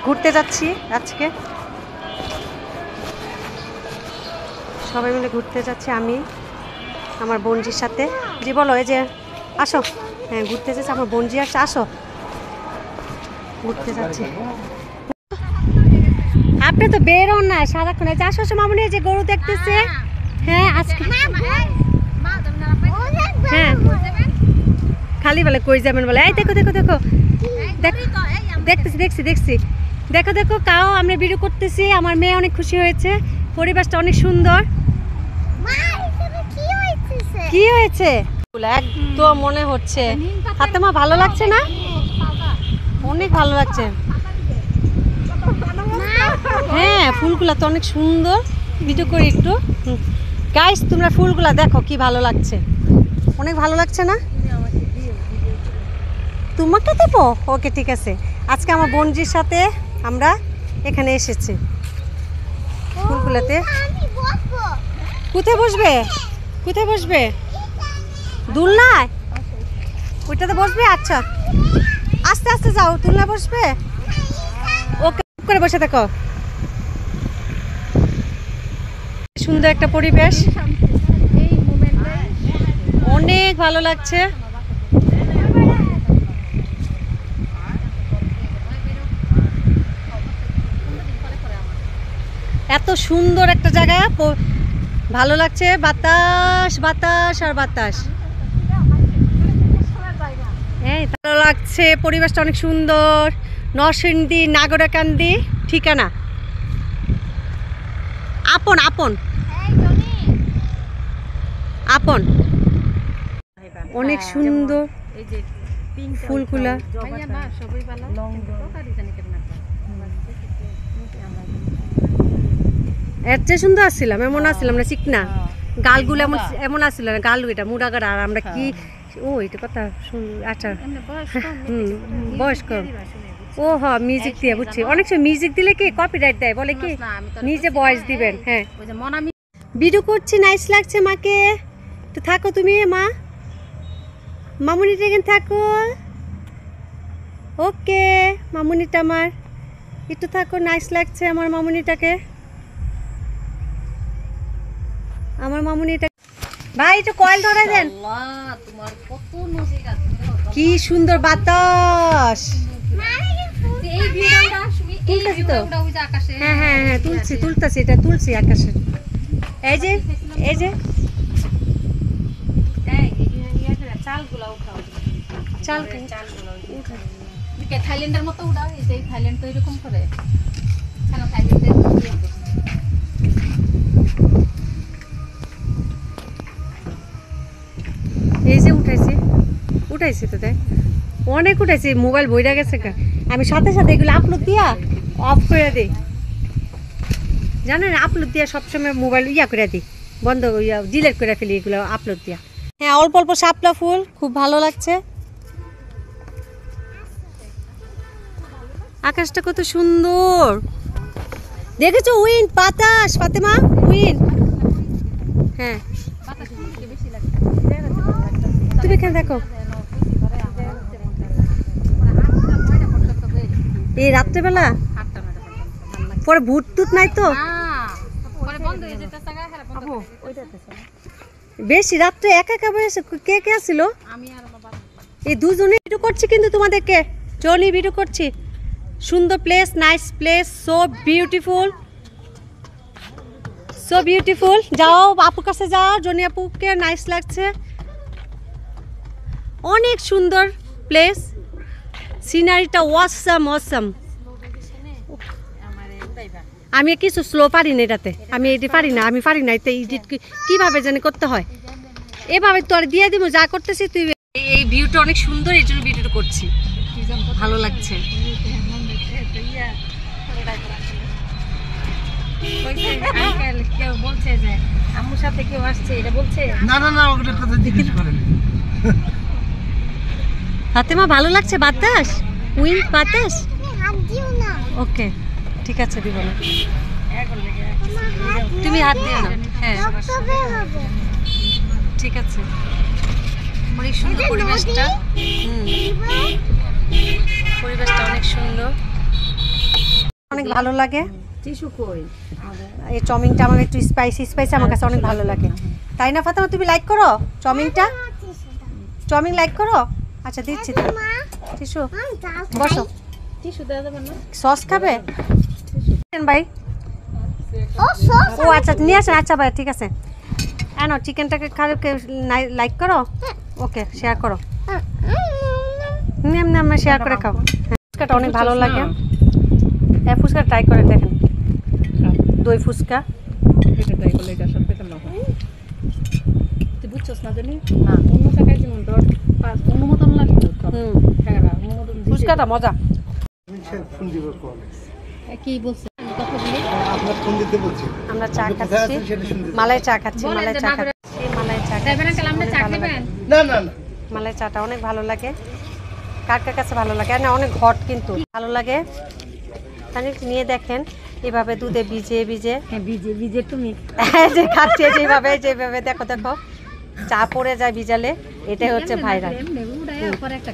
ঘুরতে যাচ্ছি আজকে, সবাই মিলে ঘুরতে যাচ্ছি আমি আমার বোনজির সাথে। জি বলো, এই যে আসো। হ্যাঁ ঘুরতে যাচ্ছি, আমার বোনজি আসছে, আসো ঘুরতে যাচ্ছি। আপনি তো বের হন না সারাক্ষণ। আসো আসো মামুনি, যে গরু দেখতেছে। হ্যাঁ আজকে হ্যাঁ খালি বলে কই যাবেন বলে। এই দেখো দেখো দেখো দেখতেছি দেখছি দেখছি দেখো দেখো কাও আমরা ভিডিও করতেছি। আমার মেয়ে অনেক খুশি হয়েছে, পরিবেশটা অনেক সুন্দর। কি হয়েছে একদম মনে হচ্ছে হাতে মা ভালো লাগছে না? অনেক ভালো লাগছে। হ্যাঁ ফুলগুলা তো অনেক সুন্দর, ভিডিও করি একটু। গাইস তোমরা ফুলগুলা দেখো কি ভালো লাগছে, অনেক ভালো লাগছে না? তোমাকে দেবো? ওকে ঠিক আছে। আজকে আমার বোনজির সাথে আমরা এখানে এসেছি ফুলগুলাতে। কোথায় বসবে? কোথায় বসবে? দোলনায়? ওইটাতে বসবে? আচ্ছা আস্তে আস্তে যাও, দোলনায় বসবে? ওকে করে বসে দেখো। সুন্দর একটা পরিবেশ, অনেক ভালো লাগছে। এত সুন্দর একটা জায়গা, ভালো লাগছে। বাতাস বাতাস আর বাতাস, হ্যাঁ ভালো লাগছে। পরিবেশটা অনেক সুন্দর। নরসিংদী নাগরাকান্দি ঠিকানা। আপন আপন আপন, অনেক সুন্দর ফুলগুলা। এর চেয়ে সুন্দর আসছিলাম, এমন আসছিলাম না চিকনা গালগুলো, এমন এমন আসছিল না গালু। এটা মুড়াগাড়া। আর আমরা কি ও এটা কথা শুন। আচ্ছা বয়স কম। ও হ্যাঁ মিউজিক দিয়ে বুঝছি। অনেক সময় মিউজিক দিলে কি কপিরাইট দেয়, বলে কি নিজে ভয়েস দিবেন। হ্যাঁ ভিডিও করছি, নাইস লাগছে মাকে। তো থাকো তুমি মা, মামুনিটা এখানে থাকো। ওকে মামুনিটা আমার একটু থাকো, নাইস লাগছে আমার মামুনিটাকে। আমার মামুনিটা ভাই একটু কয়েল ধরাই দেন। কি সুন্দর বাতাস। হ্যাঁ হ্যাঁ হ্যাঁ তুলছি তুলতেছি, এটা তুলছি আকাশে। এই যে এই যে থাইল্যান্ডের মতো উড়াও, এই থাইল্যান্ড তো এরকম করে। এই যে উঠাইছি উঠাইছি তো দেখ, অনেক উঠাইছি। মোবাইল বইরা গেছে। আমি সাথে সাথে এগুলো আপলোড দিয়া অফ করে দিই, জানেন? আপলোড দিয়া সবসময় মোবাইল করে দিই, বন্ধ ডিলেট করে ফেলি এগুলো আপলোড দিয়া। হ্যাঁ অল্প অল্প শাপলা ফুল, খুব ভালো লাগছে। আকাশটা কত সুন্দর দেখেছো? উইন্ড বাতাস ফাতেমা, উইন্ড। হ্যাঁ তুমি এখানে দেখো। এই রাত্রেবেলা পরে ভূত টুত নাই তো? বেশি রাত্রে একা একা বসে কে কে আসছিল? এই দুজনে ভিডিও করছি কিন্তু তোমাদেরকে, জনি ভিডিও করছি। সুন্দর place, nice place, so beautiful, so beautiful. যাও আপুর কাছে যাও, জনি আপুকে নাইস লাগছে। অনেক সুন্দর প্লেস, সিনারিটা ওয়াসাম ওয়াসাম। আমি কিছু স্লো পারি না এটাতে, আমি এটি পারি না, আমি পারি না এতে এডিট কীভাবে জানি করতে হয়। এভাবে তোর দিয়ে দিব যা করতেছি তুই। এই ভিউটা অনেক সুন্দর, এই জন্য ভিডিওটা করছি, ভালো লাগছে। কেউ বলছে যে আম্মুর সাথে কেউ আসছে, এটা বলছে না না না ওগুলো কথা জিজ্ঞেস করেন। ফাতেমা ভালো লাগছে বাতাস, উইন্ড বাতাস। ওকে ঠিক আছে দিব না, তুমি হাত দিও না। হ্যাঁ ঠিক আছে। অনেক সুন্দর পরিবেশটা, পরিবেশটা অনেক সুন্দর। ভালো লাগে। টিস্যু কই এই চাউমিনটা আমার একটু স্পাইসি স্পাইসি আমার কাছে অনেক ভালো লাগে, তাই না ফাতেমা? তুমি লাইক করো চাউমিনটা? চাউমিন লাইক করো? আচ্ছা দিচ্ছি তো। টিস্যু বসো। টিস্যু দেওয়া যাবে না? সস খাবে ভাই? ও আচ্ছা নিয়ে আসেন। আচ্ছা ভাই ঠিক আছে। হ্যাঁ চিকেনটাকে লাইক করো, ওকে শেয়ার করো, আমরা শেয়ার করে খাও। ফুচকাটা অনেক ভালো লাগে। হ্যাঁ ফুচকা ট্রাই করে দেখেন, দই ফুচকা। এটা ট্রাই করলে এটা সব পেতাম না। তুই বুঝছস না জানি না অন্য জায়গায় যেমন ধর অনুমোদন লাগে হ্যাঁ অনুমোদন ফুচকাটা মজা। কি বলছে কথা বলি আপনার ফোন দিতে বলছি। আমরা চা খাচ্ছি, মালাই চা খাচ্ছি, মালাই চা খাচ্ছি, মালাই চা খাচ্ছি। আমরা চা খাবেন? না না না মালাই চাটা অনেক ভালো লাগে। কার কার কাছে ভালো লাগে? না অনেক হট কিন্তু ভালো লাগে। তাহলে নিয়ে দেখেন এভাবে দুধে ভিজে ভিজে হ্যাঁ ভিজে ভিজে তুমি যে খাচ্ছি যেভাবে যেভাবে দেখো দেখো চা পড়ে যায় ভিজালে, এটাই হচ্ছে ভাইরাল। এমনি উড়ায় পরে একটা